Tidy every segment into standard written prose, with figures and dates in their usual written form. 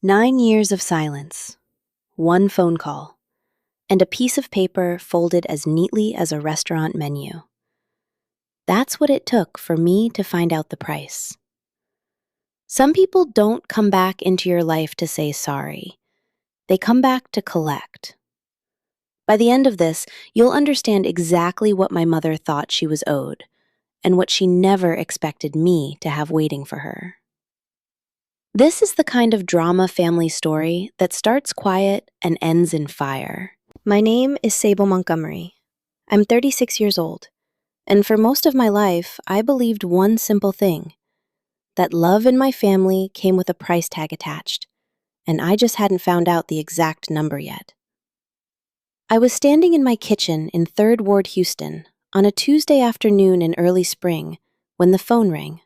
9 years of silence, one phone call, and a piece of paper folded as neatly as a restaurant menu. That's what it took for me to find out the price. Some people don't come back into your life to say sorry. They come back to collect. By the end of this, you'll understand exactly what my mother thought she was owed, and what she never expected me to have waiting for her. This is the kind of drama family story that starts quiet and ends in fire. My name is Sable Montgomery. I'm 36 years old, and for most of my life, I believed one simple thing: that love in my family came with a price tag attached, and I just hadn't found out the exact number yet. I was standing in my kitchen in 3rd Ward, Houston, on a Tuesday afternoon in early spring when the phone rang.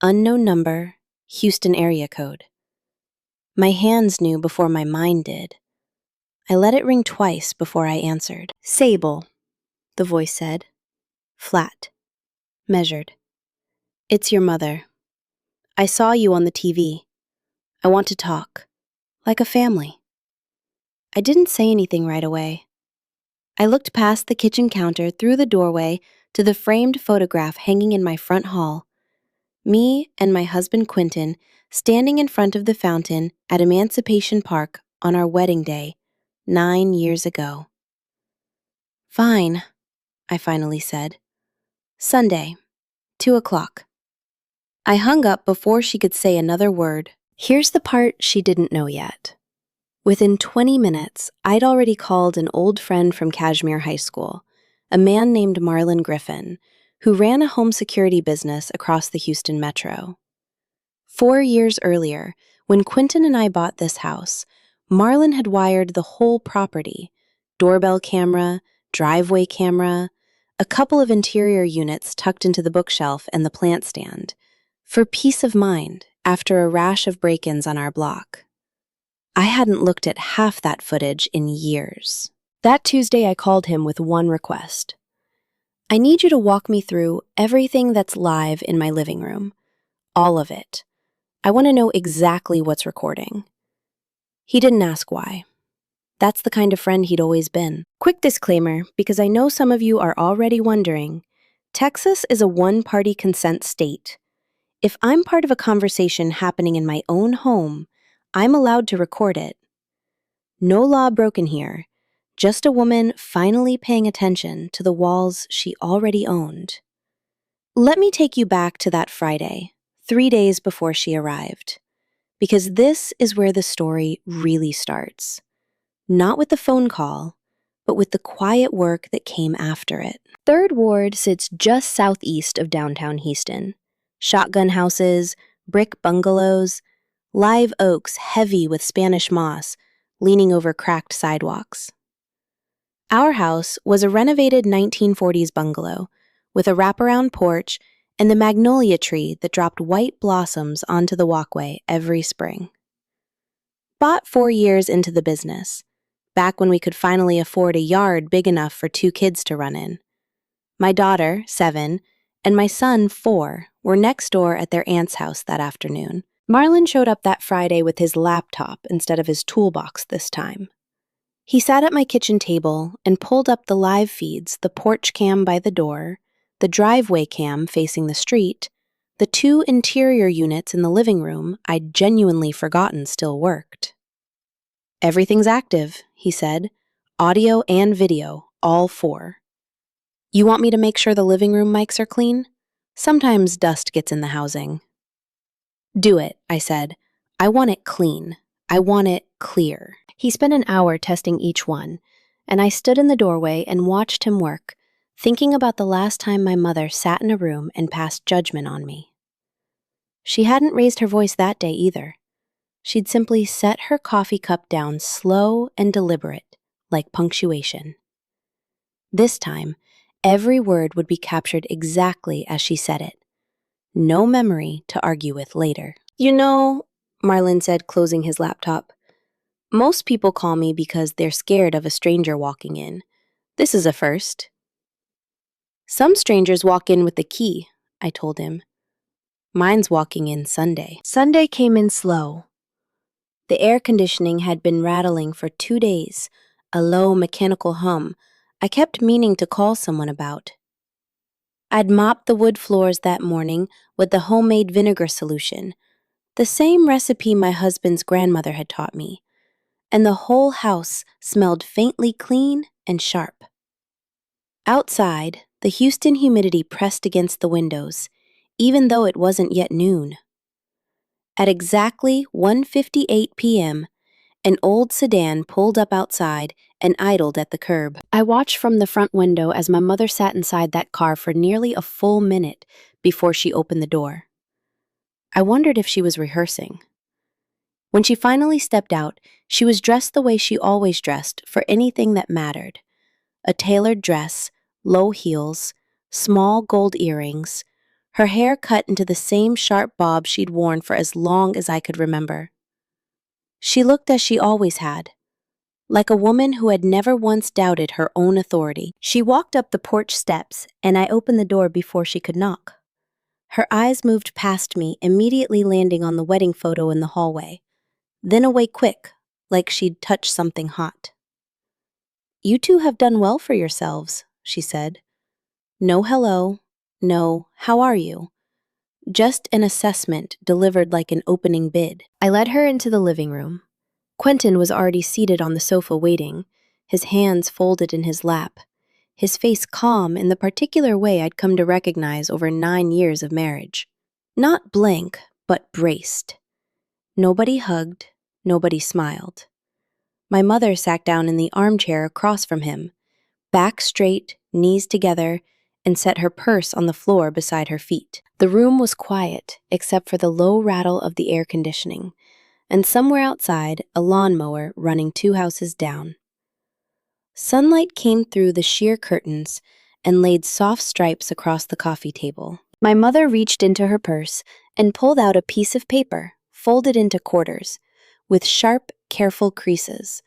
Unknown number, Houston area code. My hands knew before my mind did. I let it ring twice before I answered. "Sable," the voice said. Flat. Measured. "It's your mother. I saw you on the TV. I want to talk. Like a family." I didn't say anything right away. I looked past the kitchen counter through the doorway to the framed photograph hanging in my front hall. Me and my husband Quentin standing in front of the fountain at Emancipation Park on our wedding day, 9 years ago. "Fine," I finally said. "Sunday, 2 o'clock. I hung up before she could say another word. Here's the part she didn't know yet. Within 20 minutes, I'd already called an old friend from Kashmir High School, a man named Marlon Griffin, who ran a home security business across the Houston metro. 4 years earlier, when Quentin and I bought this house, Marlon had wired the whole property: doorbell camera, driveway camera, a couple of interior units tucked into the bookshelf and the plant stand, for peace of mind after a rash of break-ins on our block. I hadn't looked at half that footage in years. That Tuesday, I called him with one request. "I need you to walk me through everything that's live in my living room. All of it. I want to know exactly what's recording." He didn't ask why. That's the kind of friend he'd always been. Quick disclaimer, because I know some of you are already wondering. Texas is a one-party consent state. If I'm part of a conversation happening in my own home, I'm allowed to record it. No law broken here, just a woman finally paying attention to the walls she already owned. Let me take you back to that Friday, 3 days before she arrived, because this is where the story really starts. Not with the phone call, but with the quiet work that came after it. 3rd Ward sits just southeast of downtown Houston. Shotgun houses, brick bungalows, live oaks heavy with Spanish moss, leaning over cracked sidewalks. Our house was a renovated 1940s bungalow with a wraparound porch and the magnolia tree that dropped white blossoms onto the walkway every spring. Bought 4 years into the business, back when we could finally afford a yard big enough for 2 kids to run in. My daughter, 7, and my son, 4, were next door at their aunt's house that afternoon. Marlon showed up that Friday with his laptop instead of his toolbox this time. He sat at my kitchen table and pulled up the live feeds, the porch cam by the door, the driveway cam facing the street, the 2 interior units in the living room I'd genuinely forgotten still worked. "Everything's active," he said. "Audio and video, all 4. You want me to make sure the living room mics are clean? Sometimes dust gets in the housing." "Do it," I said. "I want it clean. I want it clear." He spent an hour testing each one, and I stood in the doorway and watched him work, thinking about the last time my mother sat in a room and passed judgment on me. She hadn't raised her voice that day either. She'd simply set her coffee cup down slow and deliberate, like punctuation. This time, every word would be captured exactly as she said it. No memory to argue with later. "You know," Marlon said, closing his laptop, "most people call me because they're scared of a stranger walking in. This is a first." "Some strangers walk in with the key," I told him. "Mine's walking in Sunday." Sunday came in slow. The air conditioning had been rattling for 2 days, a low mechanical hum I kept meaning to call someone about. I'd mopped the wood floors that morning with the homemade vinegar solution, the same recipe my husband's grandmother had taught me, and the whole house smelled faintly clean and sharp. Outside, the Houston humidity pressed against the windows, even though it wasn't yet noon. At exactly 1:58 p.m., an old sedan pulled up outside and idled at the curb. I watched from the front window as my mother sat inside that car for nearly a full minute before she opened the door. I wondered if she was rehearsing. When she finally stepped out, she was dressed the way she always dressed for anything that mattered. A tailored dress, low heels, small gold earrings, her hair cut into the same sharp bob she'd worn for as long as I could remember. She looked as she always had, like a woman who had never once doubted her own authority. She walked up the porch steps, and I opened the door before she could knock. Her eyes moved past me, immediately landing on the wedding photo in the hallway, then away quick, like she'd touched something hot. "You two have done well for yourselves," she said. No hello, no how are you, just an assessment delivered like an opening bid. I led her into the living room. Quentin was already seated on the sofa waiting, his hands folded in his lap, his face calm in the particular way I'd come to recognize over 9 years of marriage. Not blank, but braced. Nobody hugged, nobody smiled. My mother sat down in the armchair across from him, back straight, knees together, and set her purse on the floor beside her feet. The room was quiet, except for the low rattle of the air conditioning, and somewhere outside, a lawnmower running 2 houses down. Sunlight came through the sheer curtains and laid soft stripes across the coffee table. My mother reached into her purse and pulled out a piece of paper, folded into quarters, with sharp, careful creases.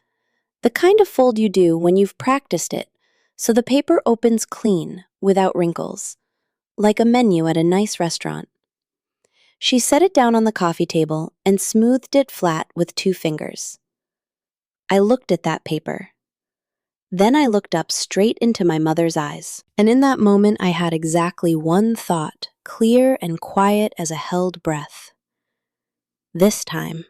The kind of fold you do when you've practiced it, so the paper opens clean, without wrinkles, like a menu at a nice restaurant. She set it down on the coffee table and smoothed it flat with 2 fingers. I looked at that paper. Then I looked up straight into my mother's eyes, and in that moment I had exactly one thought, clear and quiet as a held breath. This time,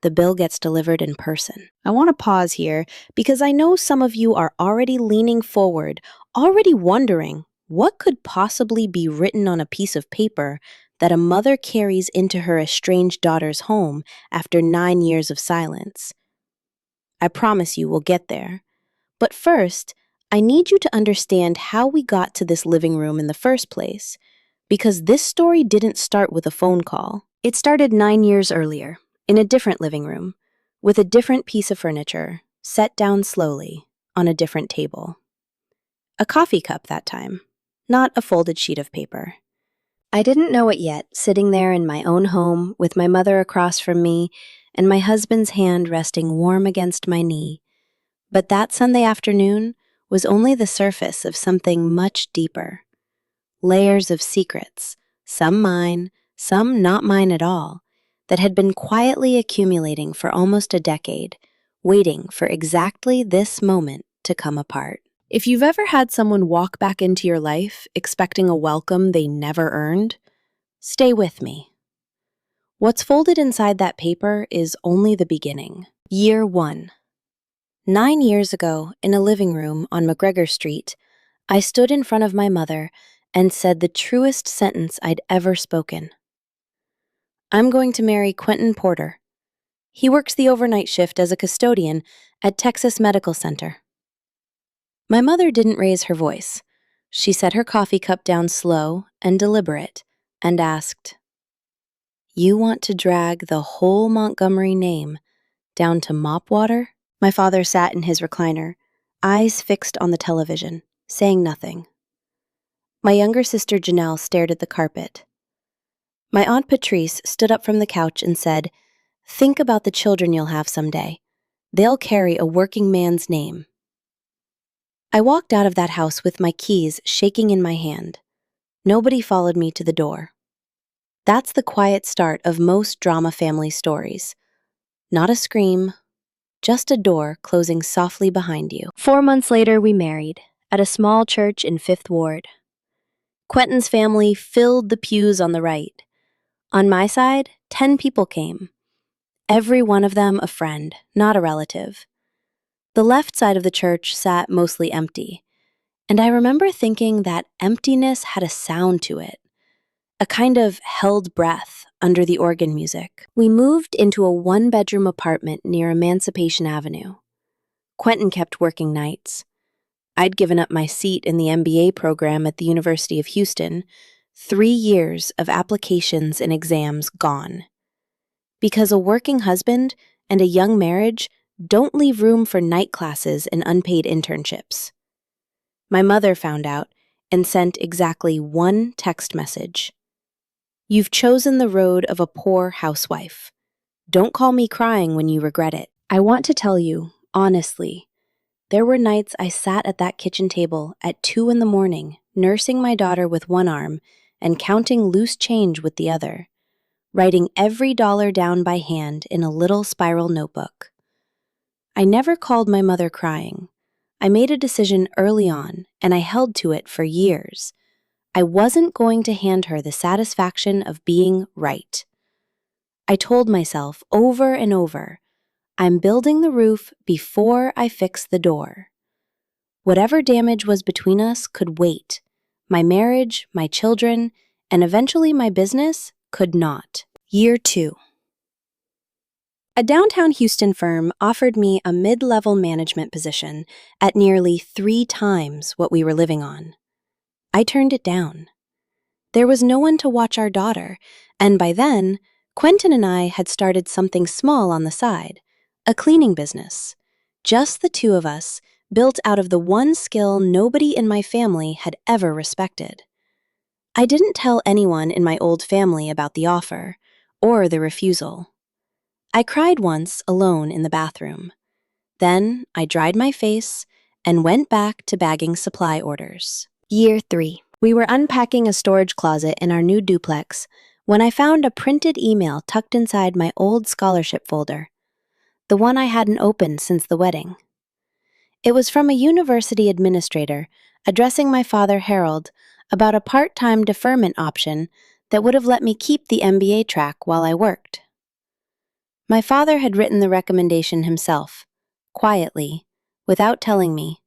the bill gets delivered in person. I want to pause here because I know some of you are already leaning forward, already wondering what could possibly be written on a piece of paper that a mother carries into her estranged daughter's home after 9 years of silence. I promise you we'll get there. But first, I need you to understand how we got to this living room in the first place, because this story didn't start with a phone call. It started 9 years earlier, in a different living room, with a different piece of furniture, set down slowly, on a different table. A coffee cup that time, not a folded sheet of paper. I didn't know it yet, sitting there in my own home, with my mother across from me, and my husband's hand resting warm against my knee. But that Sunday afternoon was only the surface of something much deeper. Layers of secrets, some mine, some not mine at all, that had been quietly accumulating for almost a decade, waiting for exactly this moment to come apart. If you've ever had someone walk back into your life expecting a welcome they never earned, stay with me. What's folded inside that paper is only the beginning. Year 1. 9 years ago, in a living room on McGregor Street, I stood in front of my mother and said the truest sentence I'd ever spoken. I'm going to marry Quentin Porter. He works the overnight shift as a custodian at Texas Medical Center. My mother didn't raise her voice. She set her coffee cup down slow and deliberate and asked, "You want to drag the whole Montgomery name down to mop water?" My father sat in his recliner, eyes fixed on the television, saying nothing. My younger sister Janelle stared at the carpet. My Aunt Patrice stood up from the couch and said, "Think about the children you'll have someday. They'll carry a working man's name." I walked out of that house with my keys shaking in my hand. Nobody followed me to the door. That's the quiet start of most drama family stories. Not a scream, just a door closing softly behind you. 4 months later, we married at a small church in Fifth Ward. Quentin's family filled the pews on the right. On my side, 10 people came. Every one of them a friend, not a relative. The left side of the church sat mostly empty, and I remember thinking that emptiness had a sound to it, a kind of held breath under the organ music. We moved into a one-bedroom apartment near Emancipation Avenue. Quentin kept working nights. I'd given up my seat in the MBA program at the University of Houston, 3 years of applications and exams gone. Because a working husband and a young marriage don't leave room for night classes and unpaid internships. My mother found out and sent exactly one text message. "You've chosen the road of a poor housewife. Don't call me crying when you regret it." I want to tell you, honestly, there were nights I sat at that kitchen table at 2 in the morning, nursing my daughter with one arm and counting loose change with the other, writing every dollar down by hand in a little spiral notebook. I never called my mother crying. I made a decision early on, and I held to it for years. I wasn't going to hand her the satisfaction of being right. I told myself over and over, I'm building the roof before I fix the door. Whatever damage was between us could wait. My marriage, my children, and eventually my business could not. Year 2. A downtown Houston firm offered me a mid-level management position at nearly 3 times what we were living on. I turned it down. There was no one to watch our daughter, and by then, Quentin and I had started something small on the side, a cleaning business. Just the two of us, built out of the one skill nobody in my family had ever respected. I didn't tell anyone in my old family about the offer, or the refusal. I cried once alone in the bathroom. Then I dried my face and went back to bagging supply orders. Year 3. We were unpacking a storage closet in our new duplex when I found a printed email tucked inside my old scholarship folder, the one I hadn't opened since the wedding. It was from a university administrator addressing my father, Harold, about a part-time deferment option that would have let me keep the MBA track while I worked. My father had written the recommendation himself, quietly, without telling me,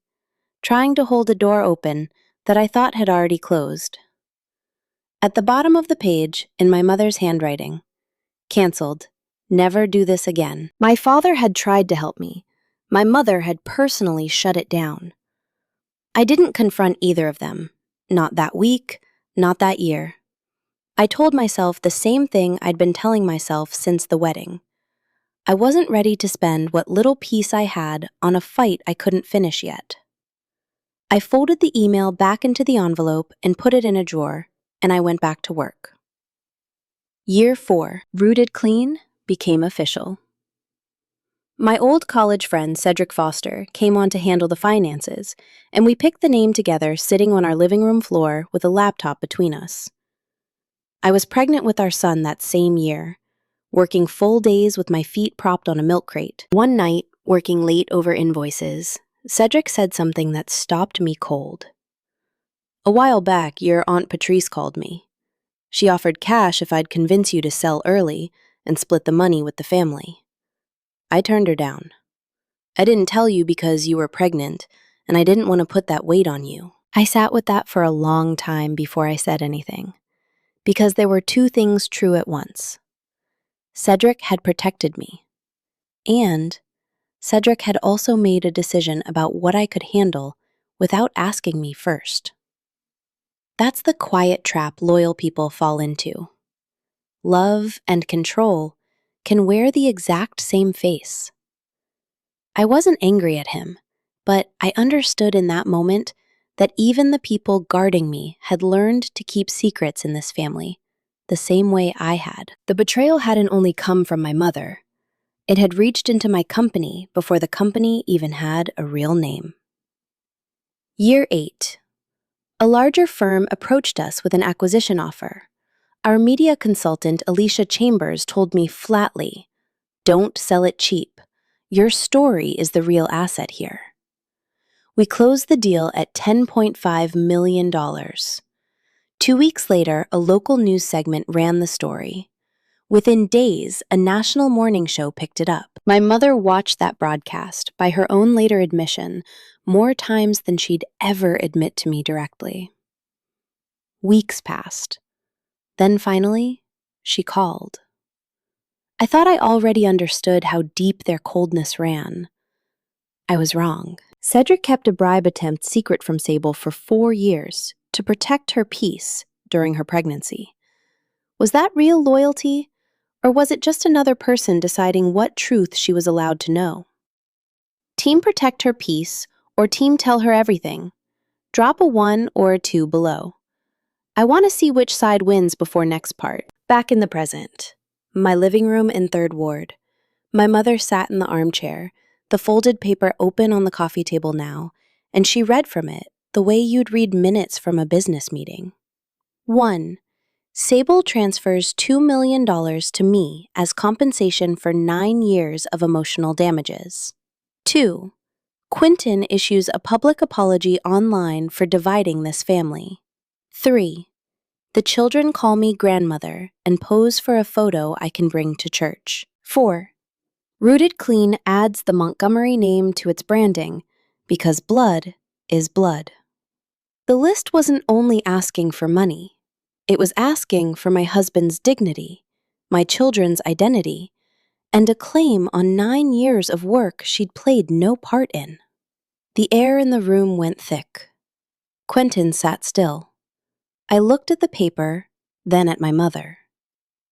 trying to hold a door open that I thought had already closed. At the bottom of the page, in my mother's handwriting, "Cancelled. Never do this again." My father had tried to help me. My mother had personally shut it down. I didn't confront either of them. Not that week, not that year. I told myself the same thing I'd been telling myself since the wedding. I wasn't ready to spend what little peace I had on a fight I couldn't finish yet. I folded the email back into the envelope and put it in a drawer, and I went back to work. Year 4, Rooted Clean, became official. My old college friend Cedric Foster came on to handle the finances, and we picked the name together sitting on our living room floor with a laptop between us. I was pregnant with our son that same year, working full days with my feet propped on a milk crate. One night, working late over invoices, Cedric said something that stopped me cold. "A while back, your Aunt Patrice called me. She offered cash if I'd convince you to sell early and split the money with the family. I turned her down. I didn't tell you because you were pregnant, and I didn't want to put that weight on you." I sat with that for a long time before I said anything, because there were 2 things true at once. Cedric had protected me, and Cedric had also made a decision about what I could handle without asking me first. That's the quiet trap loyal people fall into. Love and control can wear the exact same face. I wasn't angry at him, but I understood in that moment that even the people guarding me had learned to keep secrets in this family, the same way I had. The betrayal hadn't only come from my mother. It had reached into my company before the company even had a real name. Year 8. A larger firm approached us with an acquisition offer. Our media consultant, Alicia Chambers, told me flatly, Don't sell it cheap. Your story is the real asset here. We closed the deal at $10.5 million. 2 weeks later, a local news segment ran the story. Within days, a national morning show picked it up. My mother watched that broadcast, by her own later admission, more times than she'd ever admit to me directly. Weeks passed. Then finally, she called. I thought I already understood how deep their coldness ran. I was wrong. Cedric kept a bribe attempt secret from Sable for 4 years to protect her peace during her pregnancy. Was that real loyalty, or was it just another person deciding what truth she was allowed to know? Team protect her peace, or team tell her everything? Drop a 1 or a 2 below. I want to see which side wins before next part. Back in the present. My living room in 3rd Ward. My mother sat in the armchair, the folded paper open on the coffee table now, and she read from it the way you'd read minutes from a business meeting. 1. Sable transfers $2 million to me as compensation for 9 years of emotional damages. 2. Quentin issues a public apology online for dividing this family. 3. The children call me grandmother and pose for a photo I can bring to church. 4. Rooted Clean adds the Montgomery name to its branding because blood is blood. The list wasn't only asking for money. It was asking for my husband's dignity, my children's identity, and a claim on 9 years of work she'd played no part in. The air in the room went thick. Quentin sat still. I looked at the paper, then at my mother.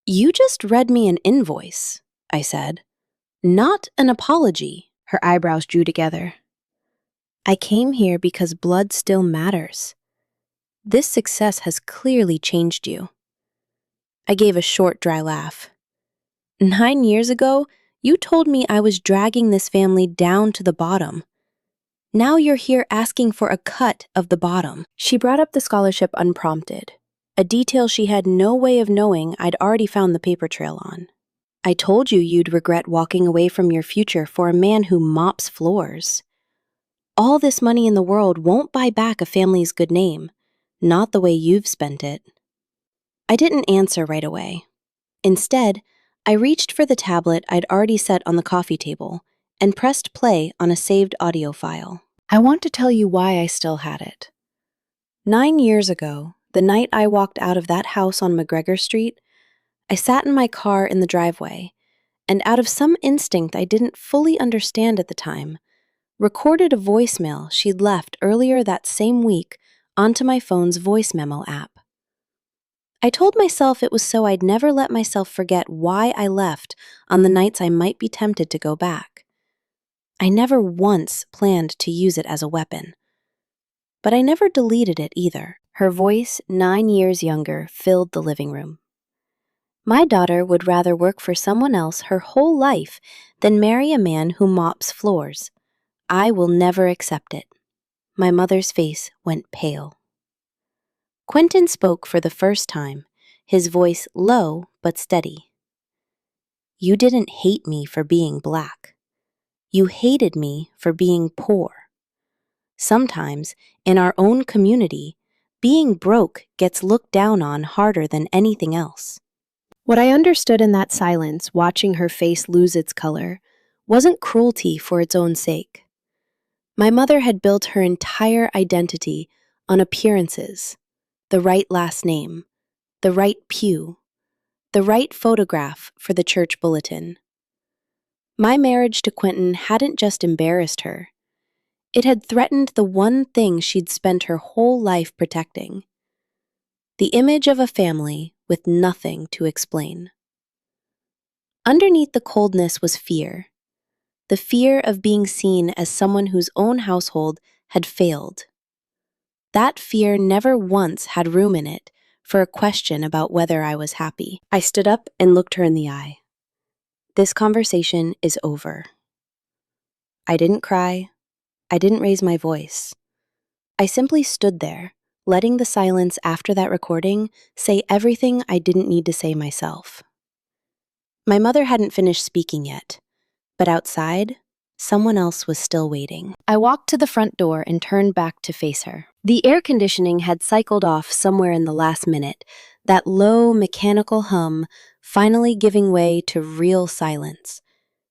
You just read me an invoice, I said. Not an apology. Her eyebrows drew together. I came here because blood still matters. This success has clearly changed you. I gave a short, dry laugh. 9 years ago, you told me I was dragging this family down to the bottom. Now you're here asking for a cut of the bottom. She brought up the scholarship unprompted, a detail she had no way of knowing I'd already found the paper trail on. I told you you'd regret walking away from your future for a man who mops floors. All this money in the world won't buy back a family's good name, not the way you've spent it. I didn't answer right away. Instead, I reached for the tablet I'd already set on the coffee table and pressed play on a saved audio file. I want to tell you why I still had it. 9 years ago, the night I walked out of that house on McGregor Street, I sat in my car in the driveway, and out of some instinct I didn't fully understand at the time, recorded a voicemail she'd left earlier that same week onto my phone's voice memo app. I told myself it was so I'd never let myself forget why I left on the nights I might be tempted to go back. I never once planned to use it as a weapon. But I never deleted it either. Her voice, 9 years younger, filled the living room. My daughter would rather work for someone else her whole life than marry a man who mops floors. I will never accept it. My mother's face went pale. Quentin spoke for the first time, his voice low but steady. You didn't hate me for being black. You hated me for being poor. Sometimes, in our own community, being broke gets looked down on harder than anything else. What I understood in that silence, watching her face lose its color, wasn't cruelty for its own sake. My mother had built her entire identity on appearances, the right last name, the right pew, the right photograph for the church bulletin. My marriage to Quentin hadn't just embarrassed her. It had threatened the one thing she'd spent her whole life protecting. The image of a family with nothing to explain. Underneath the coldness was fear. The fear of being seen as someone whose own household had failed. That fear never once had room in it for a question about whether I was happy. I stood up and looked her in the eye. This conversation is over. I didn't cry. I didn't raise my voice. I simply stood there, letting the silence after that recording say everything I didn't need to say myself. My mother hadn't finished speaking yet, but outside, someone else was still waiting. I walked to the front door and turned back to face her. The air conditioning had cycled off somewhere in the last minute, that low mechanical hum finally giving way to real silence.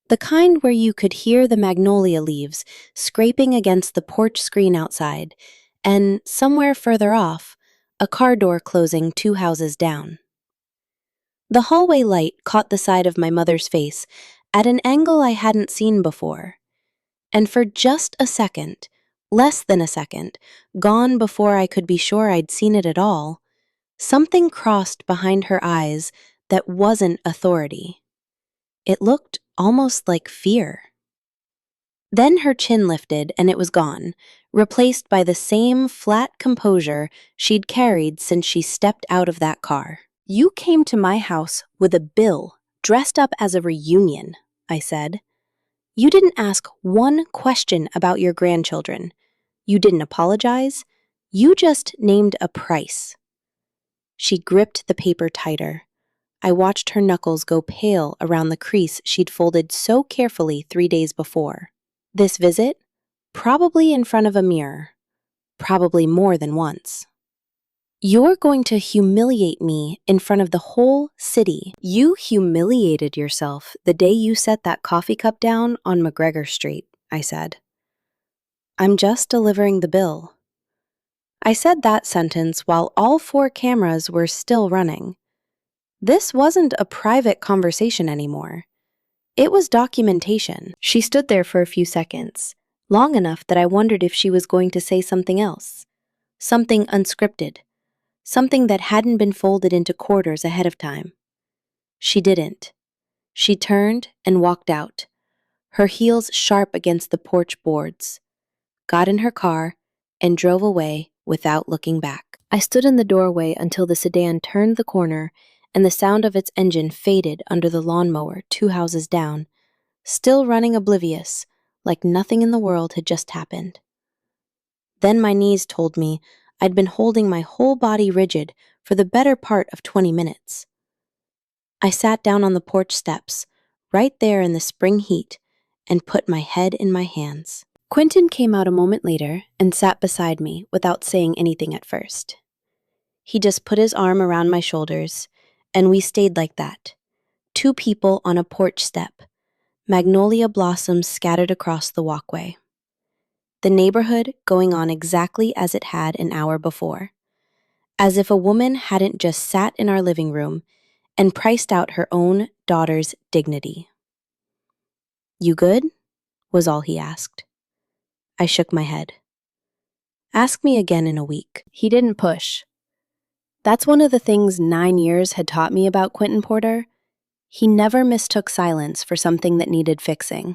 The kind where you could hear the magnolia leaves scraping against the porch screen outside, and somewhere further off, a car door closing 2 houses down. The hallway light caught the side of my mother's face at an angle I hadn't seen before. And for just a second, less than a second, gone before I could be sure I'd seen it at all, something crossed behind her eyes that wasn't authority. It looked almost like fear. Then her chin lifted and it was gone, replaced by the same flat composure she'd carried since she stepped out of that car. "You came to my house with a bill, dressed up as a reunion," I said. "You didn't ask one question about your grandchildren. You didn't apologize. You just named a price." She gripped the paper tighter. I watched her knuckles go pale around the crease she'd folded so carefully 3 days before. This visit? Probably in front of a mirror. Probably more than once. "You're going to humiliate me in front of the whole city. You humiliated yourself the day you set that coffee cup down on McGregor Street," I said. "I'm just delivering the bill." I said that sentence while all 4 cameras were still running. This wasn't a private conversation anymore. It was documentation. She stood there for a few seconds, long enough that I wondered if she was going to say something else. Something unscripted. Something that hadn't been folded into quarters ahead of time. She didn't. She turned and walked out, her heels sharp against the porch boards, got in her car, and drove away without looking back. I stood in the doorway until the sedan turned the corner and the sound of its engine faded under the lawnmower 2 houses down, still running oblivious, like nothing in the world had just happened. Then my knees told me I'd been holding my whole body rigid for the better part of 20 minutes. I sat down on the porch steps, right there in the spring heat, and put my head in my hands. Quentin came out a moment later and sat beside me without saying anything at first. He just put his arm around my shoulders, and we stayed like that. 2 people on a porch step, magnolia blossoms scattered across the walkway. The neighborhood going on exactly as it had an hour before, as if a woman hadn't just sat in our living room and priced out her own daughter's dignity. "You good?" was all he asked. I shook my head. "Ask me again in a week." He didn't push. That's one of the things 9 years had taught me about Quentin Porter. He never mistook silence for something that needed fixing.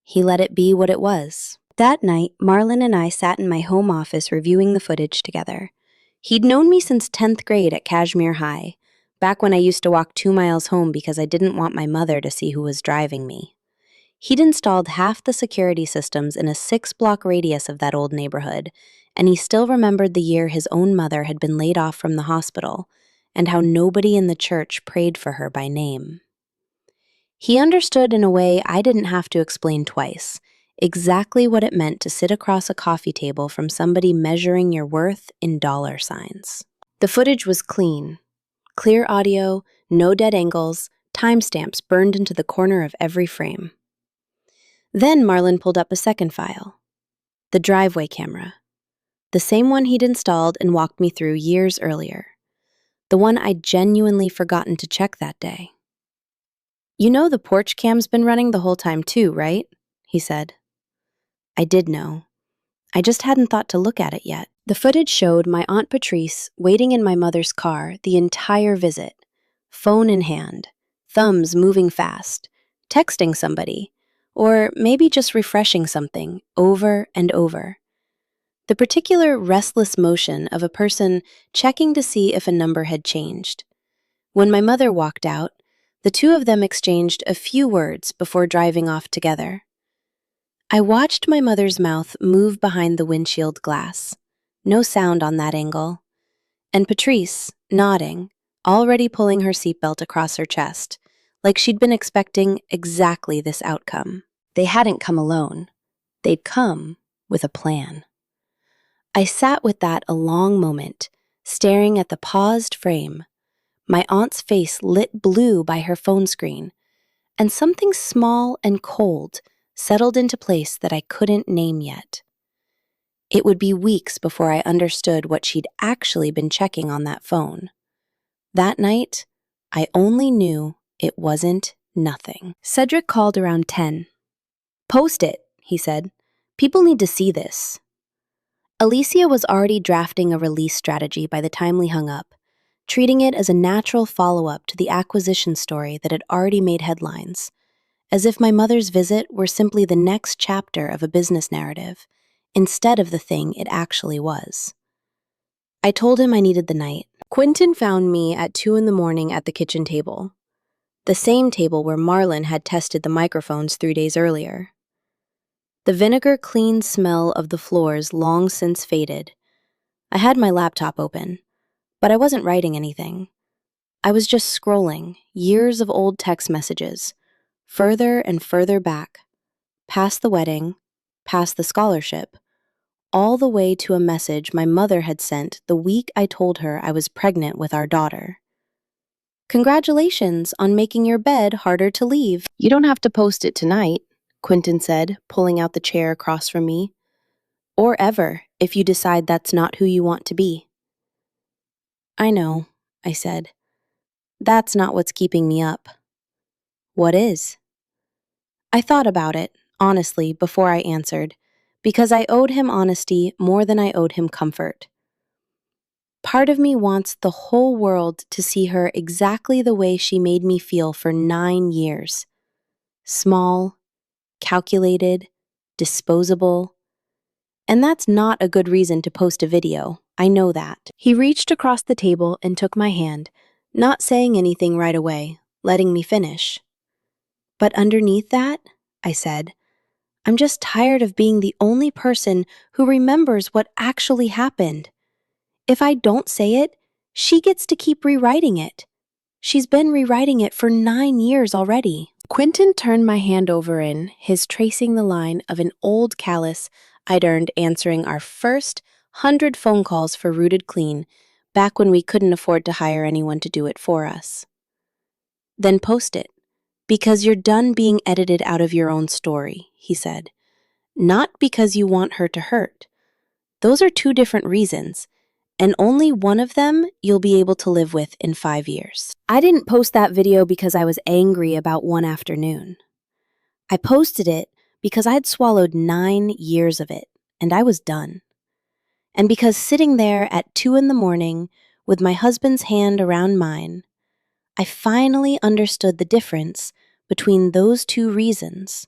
He let it be what it was. That night, Marlon and I sat in my home office reviewing the footage together. He'd known me since 10th grade at Kashmir High, back when I used to walk 2 miles home because I didn't want my mother to see who was driving me. He'd installed half the security systems in a 6-block radius of that old neighborhood, and he still remembered the year his own mother had been laid off from the hospital, and how nobody in the church prayed for her by name. He understood in a way I didn't have to explain twice, exactly what it meant to sit across a coffee table from somebody measuring your worth in dollar signs. The footage was clean. Clear audio, no dead angles, timestamps burned into the corner of every frame. Then Marlon pulled up a second file. The driveway camera. The same one he'd installed and walked me through years earlier. The one I'd genuinely forgotten to check that day. "You know the porch cam's been running the whole time too, right?" he said. I did know. I just hadn't thought to look at it yet. The footage showed my Aunt Patrice waiting in my mother's car the entire visit, phone in hand, thumbs moving fast, texting somebody, or maybe just refreshing something over and over. The particular restless motion of a person checking to see if a number had changed. When my mother walked out, the 2 of them exchanged a few words before driving off together. I watched my mother's mouth move behind the windshield glass. No sound on that angle. And Patrice, nodding, already pulling her seatbelt across her chest, like she'd been expecting exactly this outcome. They hadn't come alone. They'd come with a plan. I sat with that a long moment, staring at the paused frame, my aunt's face lit blue by her phone screen, and something small and cold settled into place that I couldn't name yet. It would be weeks before I understood what she'd actually been checking on that phone. That night, I only knew it wasn't nothing. Cedric called around 10. "Post it," he said. "People need to see this." Alicia was already drafting a release strategy by the time we hung up, treating it as a natural follow-up to the acquisition story that had already made headlines, as if my mother's visit were simply the next chapter of a business narrative, instead of the thing it actually was. I told him I needed the night. Quentin found me at 2 in the morning at the kitchen table, the same table where Marlon had tested the microphones 3 days earlier. The vinegar-clean smell of the floors long since faded. I had my laptop open, but I wasn't writing anything. I was just scrolling years of old text messages, further and further back, past the wedding, past the scholarship, all the way to a message my mother had sent the week I told her I was pregnant with our daughter. "Congratulations on making your bed harder to leave. You don't have to post it tonight," Quentin said, pulling out the chair across from me. "Or ever, if you decide that's not who you want to be." "I know," I said. "That's not what's keeping me up." "What is?" I thought about it, honestly, before I answered, because I owed him honesty more than I owed him comfort. Part of me wants the whole world to see her exactly the way she made me feel for 9 years. Small, calculated, disposable. And that's not a good reason to post a video, I know that. He reached across the table and took my hand, not saying anything right away, letting me finish. "But underneath that," I said, "I'm just tired of being the only person who remembers what actually happened. If I don't say it, she gets to keep rewriting it. She's been rewriting it for 9 years already." Quentin turned my hand over in, his tracing the line of an old callus I'd earned answering our first 100 phone calls for Rooted Clean, back when we couldn't afford to hire anyone to do it for us. "Then post it, because you're done being edited out of your own story," he said. "Not because you want her to hurt. Those are 2 different reasons, and only one of them you'll be able to live with in 5 years." I didn't post that video because I was angry about one afternoon. I posted it because I'd swallowed 9 years of it, and I was done. And because sitting there at 2 in the morning with my husband's hand around mine, I finally understood the difference between those 2 reasons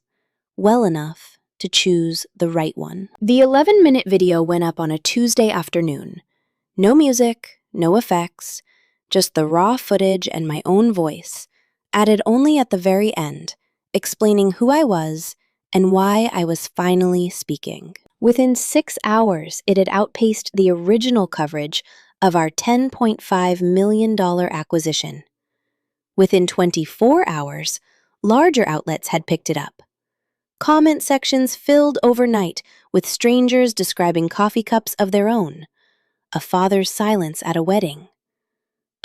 well enough to choose the right one. The 11-minute video went up on a Tuesday afternoon. No music, no effects, just the raw footage and my own voice, added only at the very end, explaining who I was and why I was finally speaking. Within 6 hours, it had outpaced the original coverage of our $10.5 million acquisition. Within 24 hours, larger outlets had picked it up. Comment sections filled overnight with strangers describing coffee cups of their own, a father's silence at a wedding,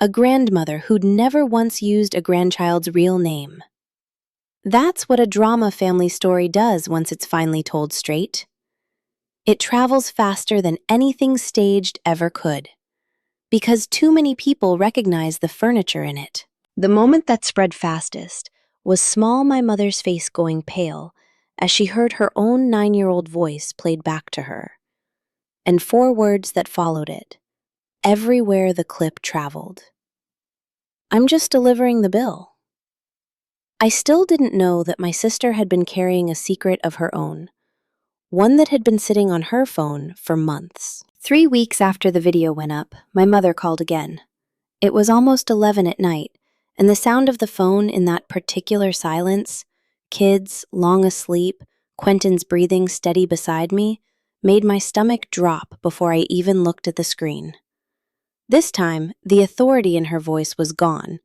a grandmother who'd never once used a grandchild's real name. That's what a drama family story does once it's finally told straight. It travels faster than anything staged ever could, because too many people recognize the furniture in it. The moment that spread fastest was small my mother's face going pale as she heard her own 9-year-old voice played back to her, and 4 words that followed it, everywhere the clip traveled. "I'm just delivering the bill." I still didn't know that my sister had been carrying a secret of her own, one that had been sitting on her phone for months. 3 weeks after the video went up, my mother called again. It was almost 11 at night, and the sound of the phone in that particular silence, kids long asleep, Quentin's breathing steady beside me, made my stomach drop before I even looked at the screen. This time, the authority in her voice was gone,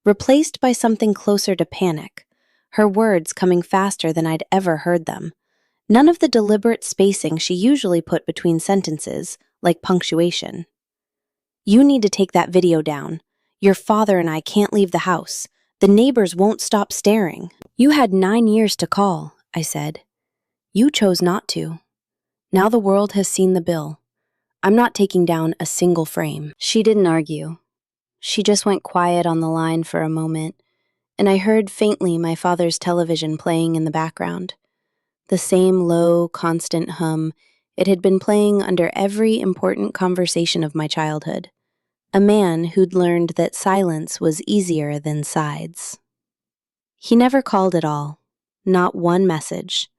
replaced by something closer to panic, her words coming faster than I'd ever heard them. None of the deliberate spacing she usually put between sentences, like punctuation. "You need to take that video down. Your father and I can't leave the house. The neighbors won't stop staring." "You had 9 years to call," I said. "You chose not to. Now the world has seen the bill. I'm not taking down a single frame." She didn't argue. She just went quiet on the line for a moment, and I heard faintly my father's television playing in the background. The same low, constant hum it had been playing under every important conversation of my childhood. A man who'd learned that silence was easier than sides. He never called at all. Not one message.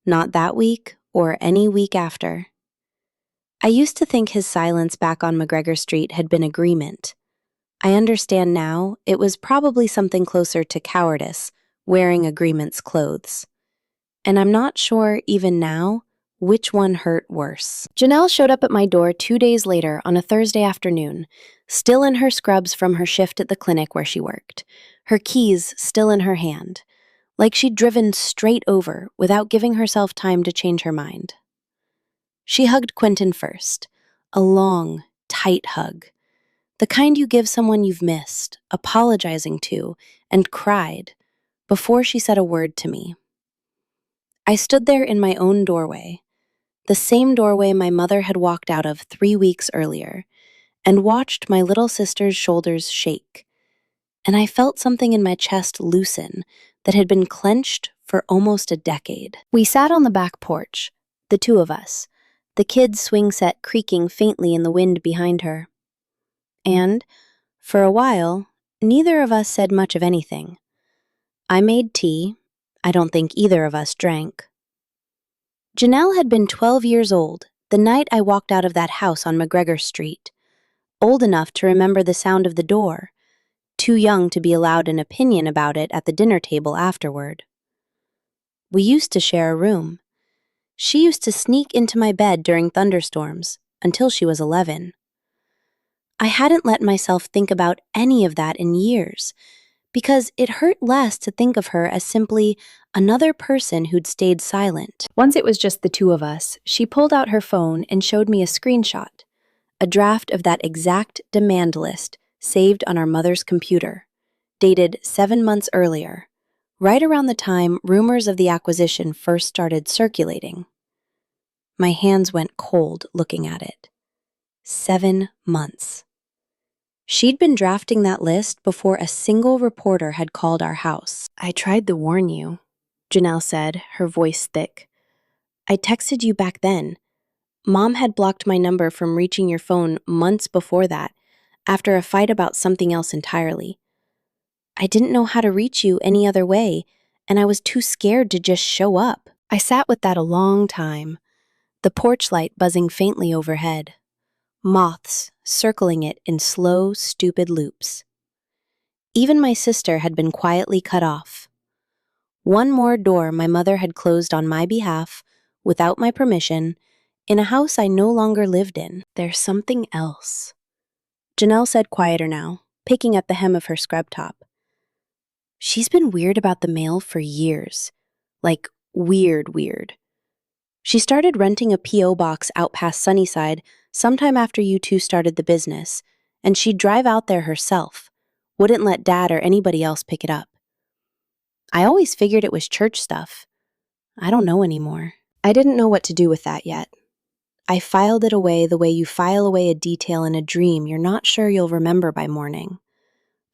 Not that week or any week after. I used to think his silence back on McGregor Street had been agreement. I understand now it was probably something closer to cowardice, wearing agreement's clothes. And I'm not sure, even now, which one hurt worse. Janelle showed up at my door 2 days later on a Thursday afternoon, still in her scrubs from her shift at the clinic where she worked, her keys still in her hand, like she'd driven straight over without giving herself time to change her mind. She hugged Quentin first, a long, tight hug, the kind you give someone you've missed, apologizing to, and cried, before she said a word to me. I stood there in my own doorway, the same doorway my mother had walked out of 3 weeks earlier, and watched my little sister's shoulders shake, and I felt something in my chest loosen that had been clenched for almost a decade. We sat on the back porch, the two of us, the kid's swing set creaking faintly in the wind behind her. And, for a while, neither of us said much of anything. I made tea. I don't think either of us drank. Janelle had been 12 years old the night I walked out of that house on McGregor Street, old enough to remember the sound of the door, too young to be allowed an opinion about it at the dinner table afterward. We used to share a room. She used to sneak into my bed during thunderstorms until she was 11. I hadn't let myself think about any of that in years, because it hurt less to think of her as simply another person who'd stayed silent. Once it was just the two of us, she pulled out her phone and showed me a screenshot, a draft of that exact demand list saved on our mother's computer, dated 7 months earlier, right around the time rumors of the acquisition first started circulating. My hands went cold looking at it. 7 months. She'd been drafting that list before a single reporter had called our house. "I tried to warn you," Janelle said, her voice thick. "I texted you back then. Mom had blocked my number from reaching your phone months before that, after a fight about something else entirely. I didn't know how to reach you any other way, and I was too scared to just show up." I sat with that a long time, the porch light buzzing faintly overhead, moths circling it in slow, stupid loops. Even my sister had been quietly cut off. One more door my mother had closed on my behalf, without my permission, in a house I no longer lived in. "There's something else," Janelle said quieter now, picking at the hem of her scrub top. "She's been weird about the mail for years. Like, weird. She started renting a P.O. box out past Sunnyside sometime after you two started the business, and she'd drive out there herself, wouldn't let Dad or anybody else pick it up. I always figured it was church stuff. I don't know anymore. I didn't know what to do with that yet. I filed it away the way you file away a detail in a dream you're not sure you'll remember by morning.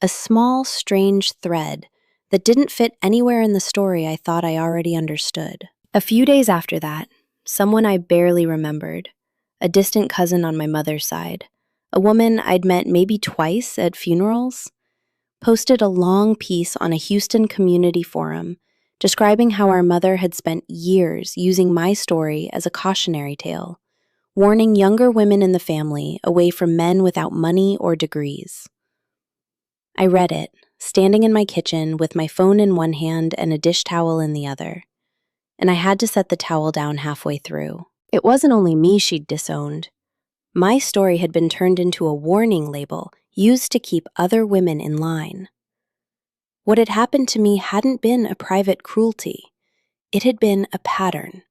A small, strange thread that didn't fit anywhere in the story I thought I already understood. A few days after that, someone I barely remembered, a distant cousin on my mother's side, a woman I'd met maybe twice at funerals, posted a long piece on a Houston community forum describing how our mother had spent years using my story as a cautionary tale, warning younger women in the family away from men without money or degrees. I read it, standing in my kitchen with my phone in one hand and a dish towel in the other, and I had to set the towel down halfway through. It wasn't only me she'd disowned. My story had been turned into a warning label used to keep other women in line. What had happened to me hadn't been a private cruelty. It had been a pattern,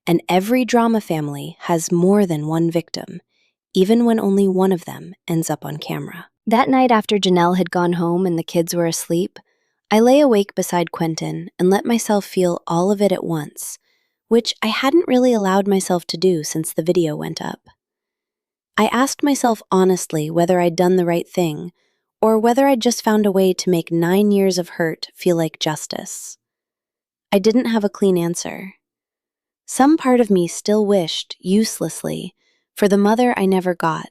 and every drama family has more than one victim, even when only one of them ends up on camera. That night after Janelle had gone home and the kids were asleep, I lay awake beside Quentin and let myself feel all of it at once, which I hadn't really allowed myself to do since the video went up. I asked myself honestly whether I'd done the right thing, or whether I'd just found a way to make 9 years of hurt feel like justice. I didn't have a clean answer. Some part of me still wished, uselessly, for the mother I never got,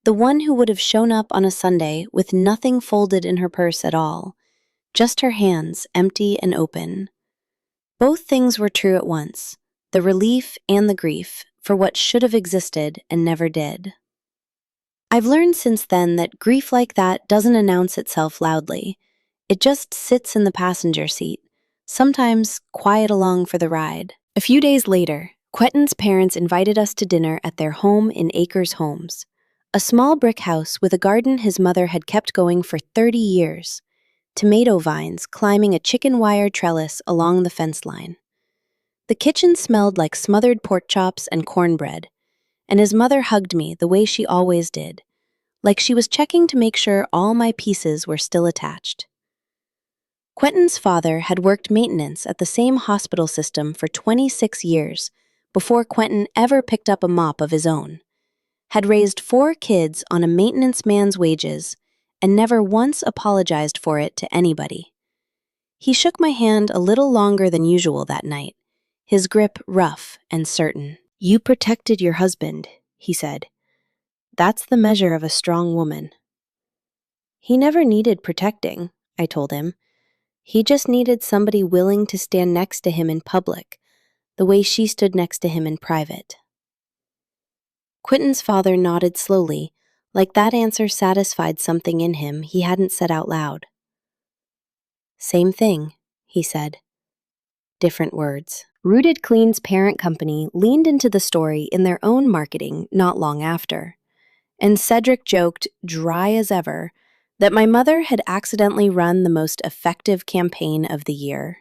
the one who would have shown up on a Sunday with nothing folded in her purse at all, just her hands empty and open. Both things were true at once, the relief and the grief for what should have existed and never did. I've learned since then that grief like that doesn't announce itself loudly. It just sits in the passenger seat, sometimes quiet along for the ride. A few days later, Quentin's parents invited us to dinner at their home in Acres Homes, a small brick house with a garden his mother had kept going for 30 years, tomato vines climbing a chicken wire trellis along the fence line. The kitchen smelled like smothered pork chops and cornbread, and his mother hugged me the way she always did, like she was checking to make sure all my pieces were still attached. Quentin's father had worked maintenance at the same hospital system for 26 years before Quentin ever picked up a mop of his own, had raised 4 kids on a maintenance man's wages, and never once apologized for it to anybody. He shook my hand a little longer than usual that night, his grip rough and certain. "You protected your husband," he said. "That's the measure of a strong woman." He never needed protecting, I told him. He just needed somebody willing to stand next to him in public, the way she stood next to him in private. Quentin's father nodded slowly, like that answer satisfied something in him he hadn't said out loud. "Same thing," he said. Different words. Rooted Clean's parent company leaned into the story in their own marketing not long after, and Cedric joked, dry as ever, that my mother had accidentally run the most effective campaign of the year.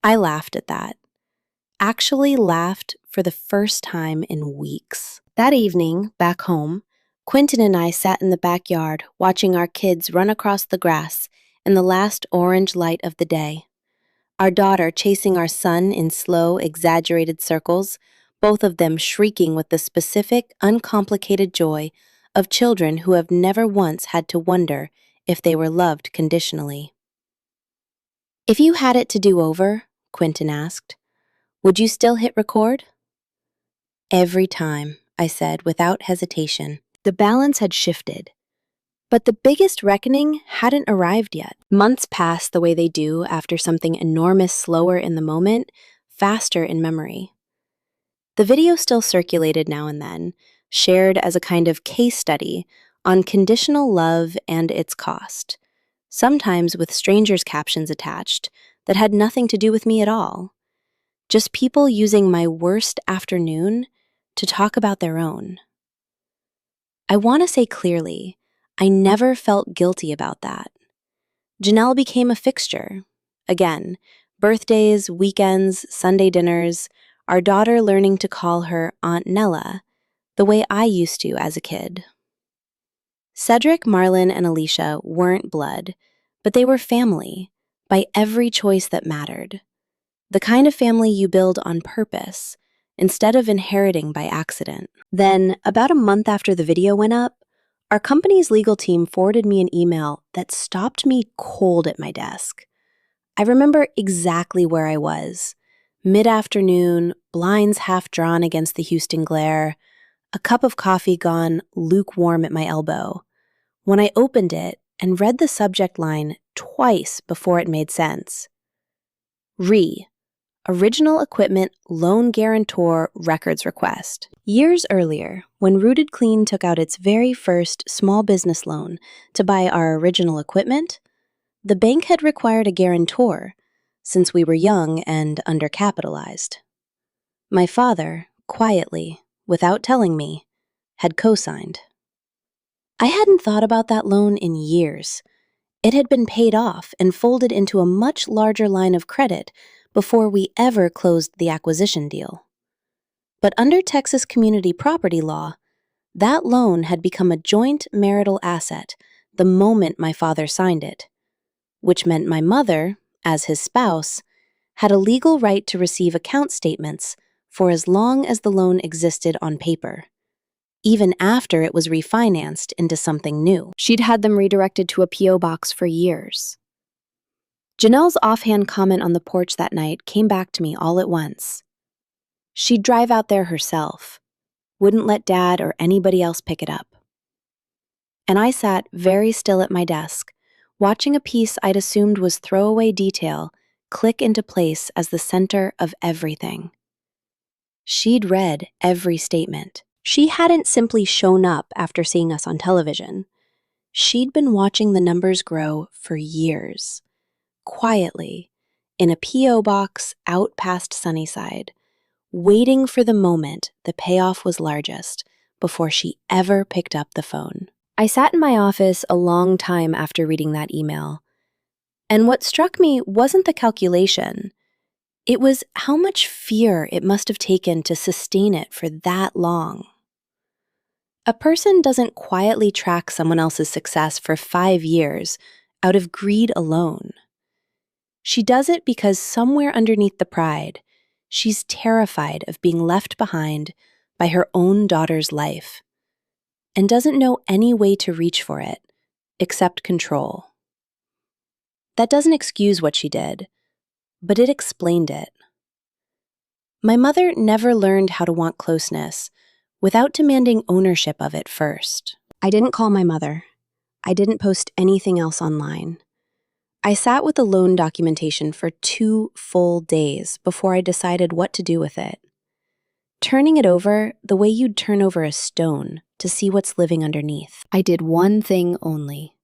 I laughed at that. Actually laughed for the first time in weeks. That evening, back home, Quentin and I sat in the backyard watching our kids run across the grass in the last orange light of the day. Our daughter chasing our son in slow, exaggerated circles, both of them shrieking with the specific, uncomplicated joy of children who have never once had to wonder if they were loved conditionally. "If you had it to do over," Quentin asked, "would you still hit record?" "Every time," I said without hesitation. The balance had shifted. But the biggest reckoning hadn't arrived yet. Months passed the way they do after something enormous, slower in the moment, faster in memory. The video still circulated now and then, shared as a kind of case study on conditional love and its cost, sometimes with strangers' captions attached that had nothing to do with me at all. Just people using my worst afternoon to talk about their own. I want to say clearly, I never felt guilty about that. Janelle became a fixture. Again, birthdays, weekends, Sunday dinners, our daughter learning to call her Aunt Nella, the way I used to as a kid. Cedric, Marlon, and Alicia weren't blood, but they were family, by every choice that mattered. The kind of family you build on purpose, instead of inheriting by accident. Then, about a month after the video went up, our company's legal team forwarded me an email that stopped me cold at my desk. I remember exactly where I was. Mid-afternoon, blinds half drawn against the Houston glare, a cup of coffee gone lukewarm at my elbow, when I opened it and read the subject line twice before it made sense. Original Equipment Loan Guarantor Records Request. Years earlier, when Rooted Clean took out its very first small business loan to buy our original equipment, the bank had required a guarantor, since we were young and undercapitalized. My father, quietly, without telling me, had co-signed. I hadn't thought about that loan in years, It had been paid off and folded into a much larger line of credit before we ever closed the acquisition deal. But under Texas community property law, that loan had become a joint marital asset the moment my father signed it, which meant my mother, as his spouse, had a legal right to receive account statements for as long as the loan existed on paper, even after it was refinanced into something new. She'd had them redirected to a P.O. box for years. Janelle's offhand comment on the porch that night came back to me all at once. She'd drive out there herself, wouldn't let Dad or anybody else pick it up. And I sat very still at my desk, watching a piece I'd assumed was throwaway detail click into place as the center of everything. She'd read every statement. She hadn't simply shown up after seeing us on television. She'd been watching the numbers grow for years, quietly, in a P.O. box out past Sunnyside, waiting for the moment the payoff was largest before she ever picked up the phone. I sat in my office a long time after reading that email, and what struck me wasn't the calculation. It was how much fear it must have taken to sustain it for that long. A person doesn't quietly track someone else's success for 5 years out of greed alone. She does it because somewhere underneath the pride, she's terrified of being left behind by her own daughter's life and doesn't know any way to reach for it except control. That doesn't excuse what she did, but it explained it. My mother never learned how to want closeness without demanding ownership of it first. I didn't call my mother. I didn't post anything else online. I sat with the loan documentation for 2 full days before I decided what to do with it. Turning it over the way you'd turn over a stone to see what's living underneath. I did one thing only.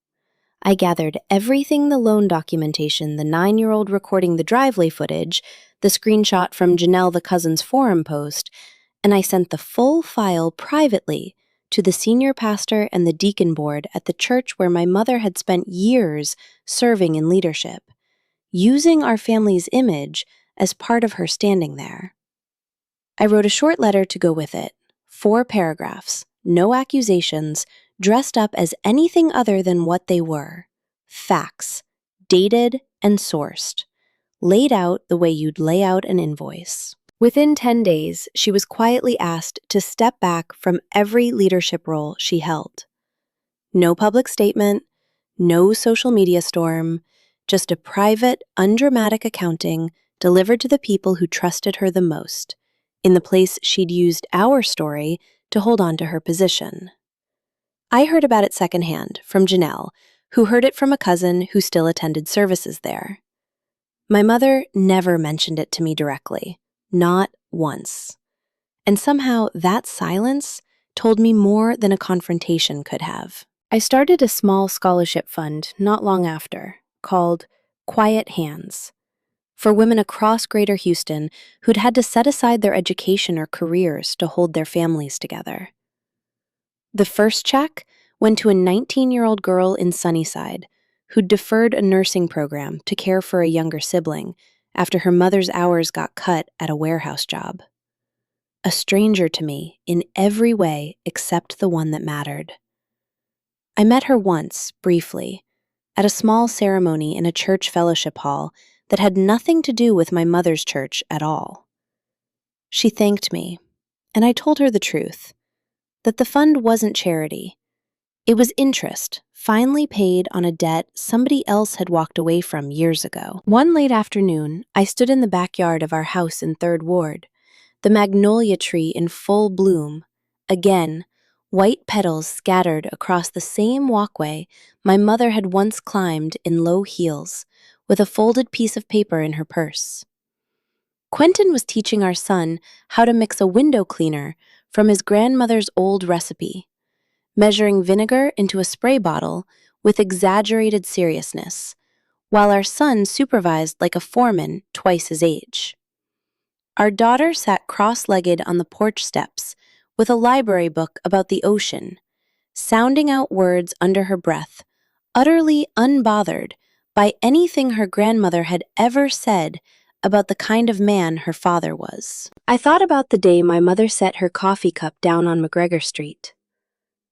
I gathered everything the loan documentation, the 9-year-old recording the driveway footage, the screenshot from Janelle the cousin's forum post, and I sent the full file privately to the senior pastor and the deacon board at the church where my mother had spent years serving in leadership, using our family's image as part of her standing there. I wrote a short letter to go with it, 4 paragraphs, no accusations, dressed up as anything other than what they were, facts, dated and sourced, laid out the way you'd lay out an invoice. Within 10 days, she was quietly asked to step back from every leadership role she held. No public statement, no social media storm, just a private, undramatic accounting delivered to the people who trusted her the most, in the place she'd used our story to hold on to her position. I heard about it secondhand from Janelle, who heard it from a cousin who still attended services there. My mother never mentioned it to me directly. Not once. And somehow that silence told me more than a confrontation could have. I started a small scholarship fund not long after, called Quiet Hands, for women across Greater Houston who'd had to set aside their education or careers to hold their families together. The first check went to a 19-year-old girl in Sunnyside who'd deferred a nursing program to care for a younger sibling after her mother's hours got cut at a warehouse job. A stranger to me in every way except the one that mattered. I met her once, briefly, at a small ceremony in a church fellowship hall that had nothing to do with my mother's church at all. She thanked me, and I told her the truth, that the fund wasn't charity. It was interest, finally paid on a debt somebody else had walked away from years ago. One late afternoon, I stood in the backyard of our house in 3rd Ward, the magnolia tree in full bloom. Again, white petals scattered across the same walkway my mother had once climbed in low heels, with a folded piece of paper in her purse. Quentin was teaching our son how to mix a window cleaner from his grandmother's old recipe, measuring vinegar into a spray bottle with exaggerated seriousness, while our son supervised like a foreman twice his age. Our daughter sat cross-legged on the porch steps with a library book about the ocean, sounding out words under her breath, utterly unbothered by anything her grandmother had ever said about the kind of man her father was. I thought about the day my mother set her coffee cup down on McGregor Street.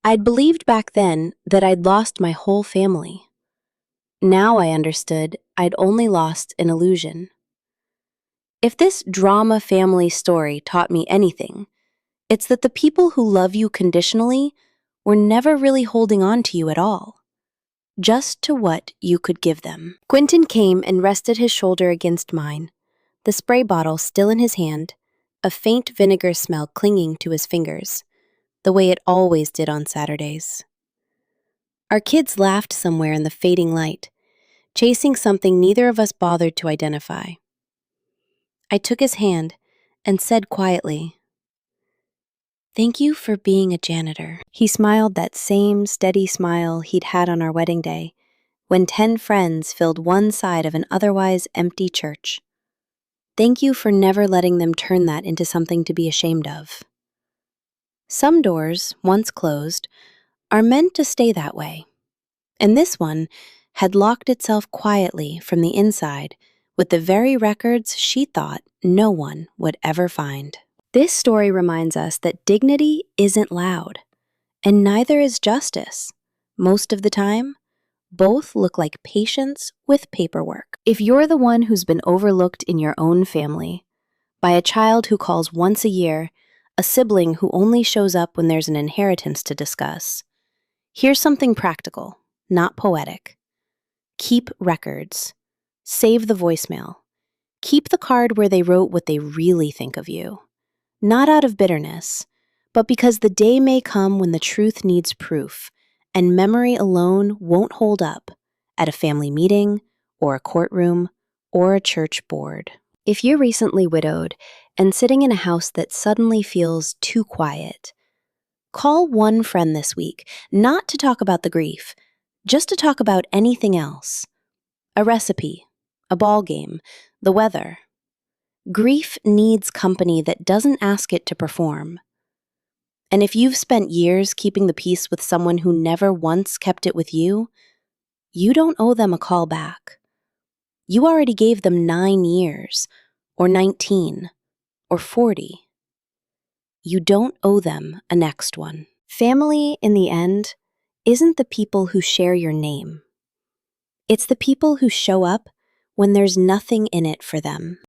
I'd believed back then that I'd lost my whole family. Now I understood I'd only lost an illusion. If this drama family story taught me anything, it's that the people who love you conditionally were never really holding on to you at all, just to what you could give them. Quentin came and rested his shoulder against mine, the spray bottle still in his hand, a faint vinegar smell clinging to his fingers, the way it always did on Saturdays. Our kids laughed somewhere in the fading light, chasing something neither of us bothered to identify. I took his hand and said quietly, "Thank you for being a janitor." He smiled that same steady smile he'd had on our wedding day, when 10 friends filled one side of an otherwise empty church. Thank you for never letting them turn that into something to be ashamed of. Some doors, once closed, are meant to stay that way, and this one had locked itself quietly from the inside with the very records she thought no one would ever find. This story reminds us that dignity isn't loud, and neither is justice. Most of the time, both look like patience with paperwork. If you're the one who's been overlooked in your own family, by a child who calls once a year, a sibling who only shows up when there's an inheritance to discuss, here's something practical, not poetic. Keep records. Save the voicemail. Keep the card where they wrote what they really think of you. Not out of bitterness, but because the day may come when the truth needs proof, and memory alone won't hold up at a family meeting, or a courtroom, or a church board. If you're recently widowed and sitting in a house that suddenly feels too quiet, call one friend this week, not to talk about the grief, just to talk about anything else. A recipe, a ball game, the weather. Grief needs company that doesn't ask it to perform. And if you've spent years keeping the peace with someone who never once kept it with you, you don't owe them a call back. You already gave them 9 years, or 19, or 40. You don't owe them a next one. Family, in the end, isn't the people who share your name. It's the people who show up when there's nothing in it for them.